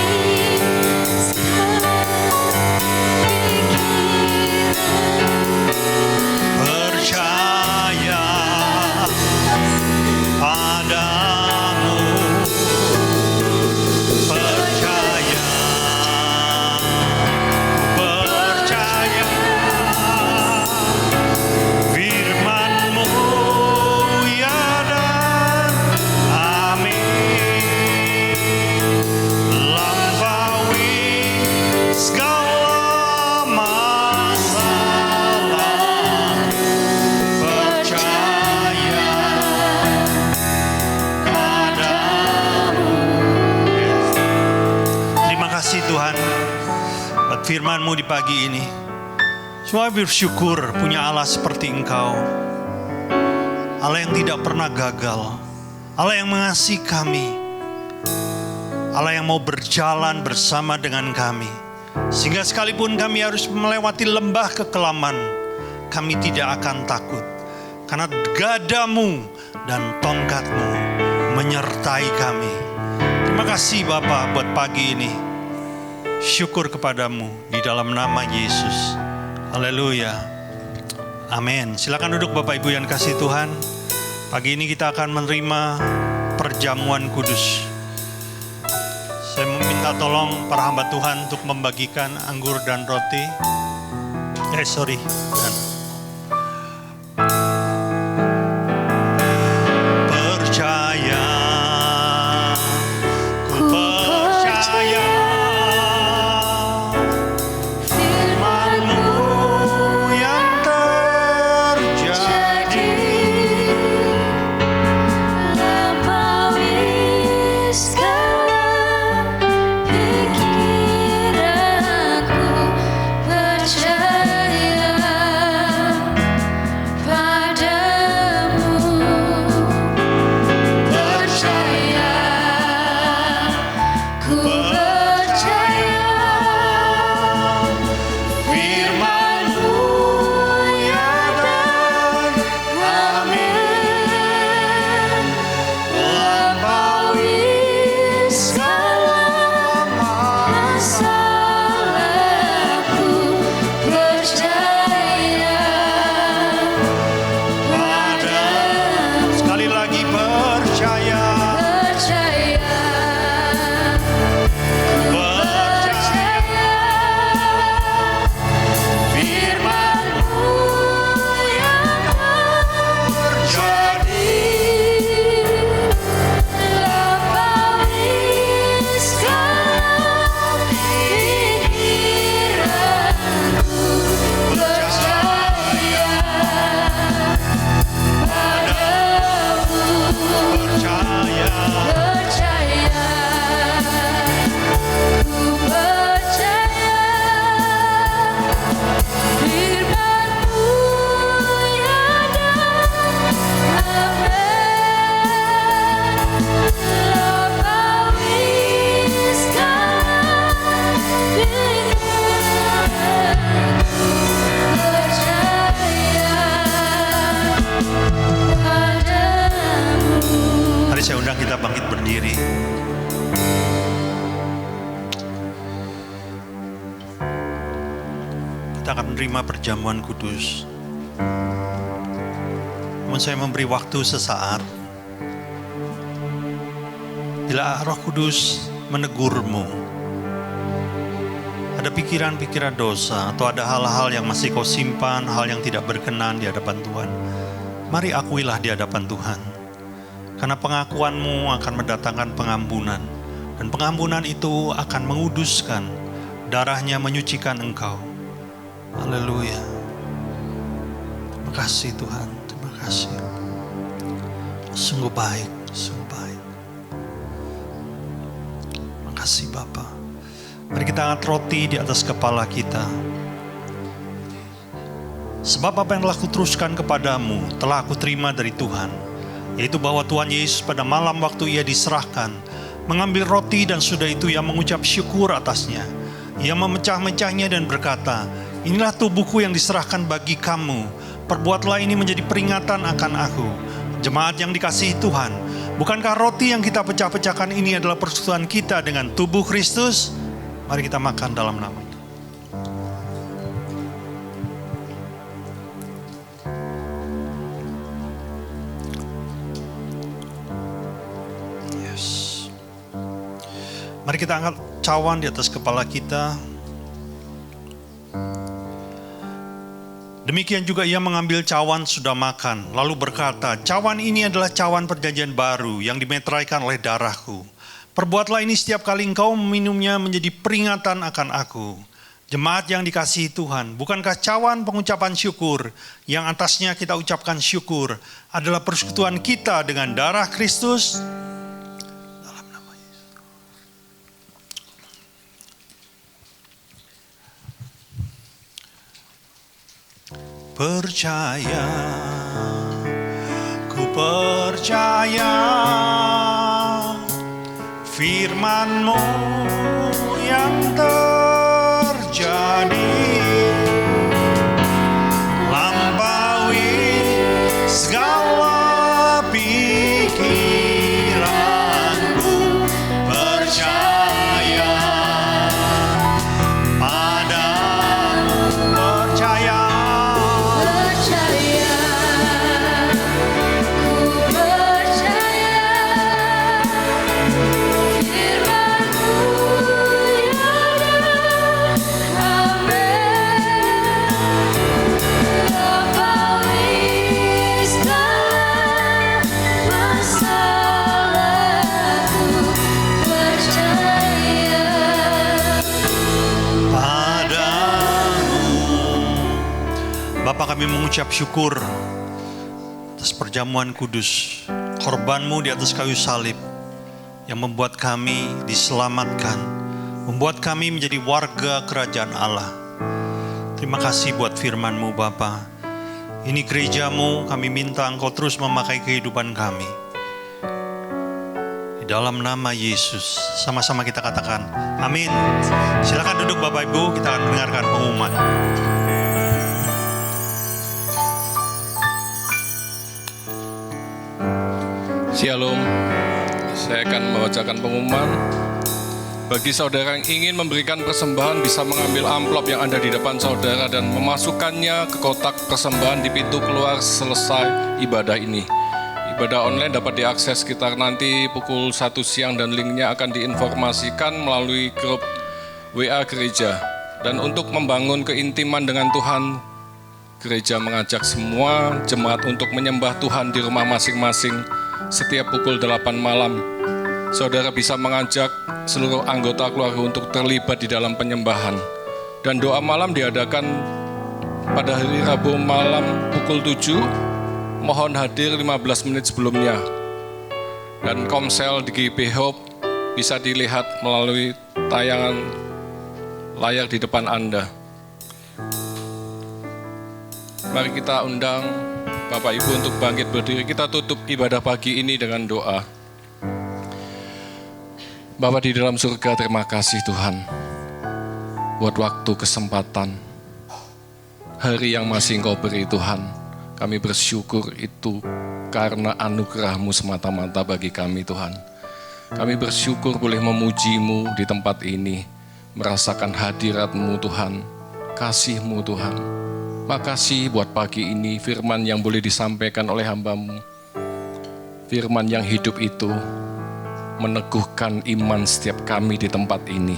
Percaya padamu, percaya, percaya firman-Mu ya dan amin. Lampaui segala masalah, percaya padamu. Terima kasih Tuhan buat firman-Mu di pagi ini. Semua bersyukur punya Allah seperti Engkau, Allah yang tidak pernah gagal, Allah yang mengasihi kami, Allah yang mau berjalan bersama dengan kami, sehingga sekalipun kami harus melewati lembah kekelaman, kami tidak akan takut, karena gadamu dan tongkat-Mu menyertai kami. Terima kasih Bapa buat pagi ini. Syukur kepadamu di dalam nama Yesus. Haleluya. Amin. Silakan duduk Bapak Ibu yang kasih Tuhan. Pagi ini kita akan menerima perjamuan kudus. Saya meminta tolong para hamba Tuhan untuk membagikan anggur dan roti. Percaya, ku percaya firman-Mu yang terjadi. Lampaui segala pikiranku, percaya berdiri. Kita akan menerima perjamuan kudus. Namun saya memberi waktu sesaat. Bila Roh Kudus menegurmu, ada pikiran-pikiran dosa atau ada hal-hal yang masih kau simpan, hal yang tidak berkenan di hadapan Tuhan, mari akuilah di hadapan Tuhan. Karena pengakuanmu akan mendatangkan pengampunan, dan pengampunan itu akan menguduskan, darahnya menyucikan engkau. Haleluya. Terima kasih Tuhan, terima kasih. Sungguh baik, sungguh baik. Terima kasih Bapa. Mari kita angkat roti di atas kepala kita. Sebab apa yang telah kuteruskan kepadamu telah aku terima dari Tuhan, yaitu bahwa Tuhan Yesus pada malam waktu ia diserahkan, mengambil roti dan sudah itu ia mengucap syukur atasnya. Ia memecah-mecahnya dan berkata, inilah tubuhku yang diserahkan bagi kamu. Perbuatlah ini menjadi peringatan akan aku. Jemaat yang dikasihi Tuhan, bukankah roti yang kita pecah-pecahkan ini adalah persekutuan kita dengan tubuh Kristus? Mari kita makan dalam nama itu. Yes. Mari kita angkat cawan di atas kepala kita. Demikian juga ia mengambil cawan sudah makan, lalu berkata, cawan ini adalah cawan perjanjian baru yang dimeteraikan oleh darahku. Perbuatlah ini setiap kali engkau meminumnya menjadi peringatan akan aku. Jemaat yang dikasihi Tuhan, bukankah cawan pengucapan syukur yang atasnya kita ucapkan syukur adalah persekutuan kita dengan darah Kristus? Dalam nama Yesus. Percaya, ku percaya firman-Mu yang terjadi lampaui segala pikiranku. Percaya padamu, percaya. Bapa, kami mengucap syukur atas perjamuan kudus, korban-Mu di atas kayu salib yang membuat kami diselamatkan, membuat kami menjadi warga kerajaan Allah. Terima kasih buat firman-Mu Bapa. Ini gereja-Mu, kami minta Engkau terus memakai kehidupan kami. Di dalam nama Yesus, sama-sama kita katakan, amin. Silakan duduk Bapak Ibu, kita akan mendengarkan pengumuman. Shalom, saya akan membacakan pengumuman. Bagi saudara yang ingin memberikan persembahan bisa mengambil amplop yang ada di depan saudara dan memasukkannya ke kotak persembahan di pintu keluar selesai ibadah ini. Ibadah online dapat diakses sekitar nanti pukul 1 siang dan linknya akan diinformasikan melalui grup WA gereja. Dan untuk membangun keintiman dengan Tuhan, gereja mengajak semua jemaat untuk menyembah Tuhan di rumah masing-masing. Setiap pukul 8 malam, saudara bisa mengajak seluruh anggota keluarga untuk terlibat di dalam penyembahan. Dan doa malam diadakan pada hari Rabu malam pukul 7, mohon hadir 15 menit sebelumnya. Dan komsel di GP Hope bisa dilihat melalui tayangan layar di depan Anda. Mari kita undang Bapak Ibu untuk bangkit berdiri. Kita tutup ibadah pagi ini dengan doa. Bapa di dalam surga, terima kasih Tuhan buat waktu, kesempatan, hari yang masih Engkau beri Tuhan. Kami bersyukur itu karena anugerah-Mu semata-mata bagi kami Tuhan. Kami bersyukur boleh memuji-Mu di tempat ini, merasakan hadirat-Mu Tuhan, kasih-Mu Tuhan. Makasih buat pagi ini firman yang boleh disampaikan oleh hamba-Mu. Firman yang hidup itu meneguhkan iman setiap kami di tempat ini.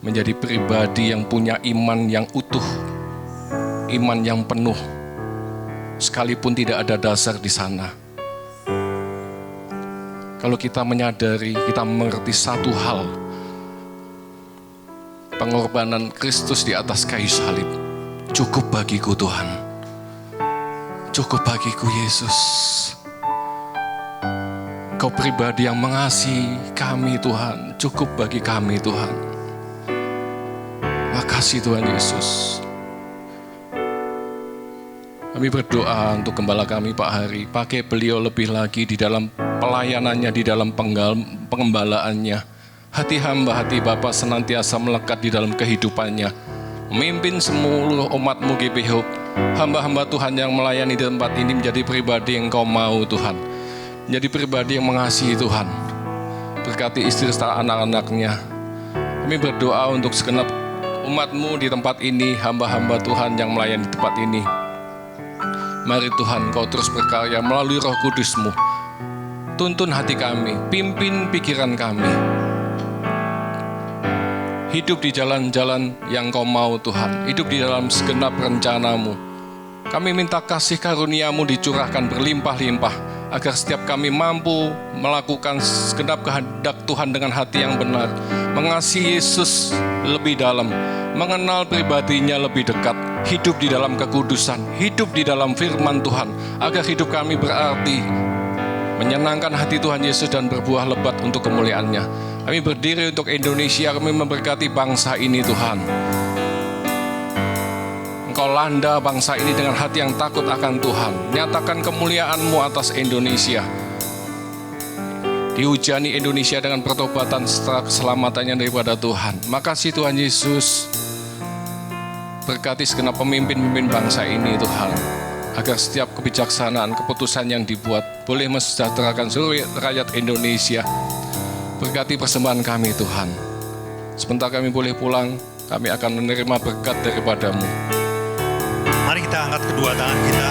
Menjadi pribadi yang punya iman yang utuh, iman yang penuh, sekalipun tidak ada dasar di sana. Kalau kita menyadari, kita mengerti satu hal, pengorbanan Kristus di atas kayu salib, cukup bagiku Tuhan, cukup bagiku Yesus. Kau pribadi yang mengasihi kami Tuhan, cukup bagi kami Tuhan. Makasih Tuhan Yesus. Kami berdoa untuk gembala kami Pak Hari, pakai beliau lebih lagi di dalam pelayanannya, di dalam pengembalaannya. Hati hamba, hati Bapa senantiasa melekat di dalam kehidupannya. Memimpin seluruh umat-Mu GP Hope, hamba-hamba Tuhan yang melayani di tempat ini menjadi pribadi yang Kau mau Tuhan. Menjadi pribadi yang mengasihi Tuhan. Berkati istri serta anak-anaknya. Kami berdoa untuk segenap umat-Mu di tempat ini, hamba-hamba Tuhan yang melayani di tempat ini. Mari Tuhan, Kau terus berkarya melalui Roh Kudus-Mu. Tuntun hati kami, pimpin pikiran kami. Hidup di jalan-jalan yang Kau mau Tuhan. Hidup di dalam segenap rencana-Mu. Kami minta kasih karunia-Mu dicurahkan berlimpah-limpah, agar setiap kami mampu melakukan segenap kehendak Tuhan dengan hati yang benar, mengasihi Yesus lebih dalam, mengenal pribadinya lebih dekat, hidup di dalam kekudusan, hidup di dalam firman Tuhan, agar hidup kami berarti, menyenangkan hati Tuhan Yesus dan berbuah lebat untuk kemuliaan-Nya. Kami berdiri untuk Indonesia, kami memberkati bangsa ini Tuhan. Engkau landa bangsa ini dengan hati yang takut akan Tuhan. Nyatakan kemuliaan-Mu atas Indonesia. Dihujani Indonesia dengan pertobatan setelah keselamatannya daripada Tuhan. Makasih Tuhan Yesus. Berkati segenap pemimpin-pemimpin bangsa ini Tuhan. Agar setiap kebijaksanaan, keputusan yang dibuat boleh mensejahterakan seluruh rakyat Indonesia. Berkati persembahan kami Tuhan. Sebentar kami boleh pulang, kami akan menerima berkat daripada-Mu. Mari kita angkat kedua tangan kita.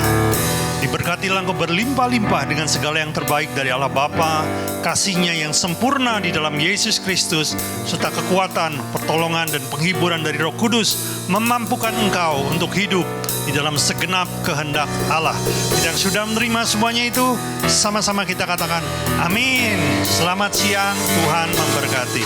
Diberkatilah Engkau berlimpah-limpah dengan segala yang terbaik dari Allah Bapa, kasih-Nya yang sempurna di dalam Yesus Kristus, serta kekuatan, pertolongan, dan penghiburan dari Roh Kudus memampukan engkau untuk hidup di dalam segenap kehendak Allah. Kita yang sudah menerima semuanya itu, sama-sama kita katakan, amin. Selamat siang, Tuhan memberkati.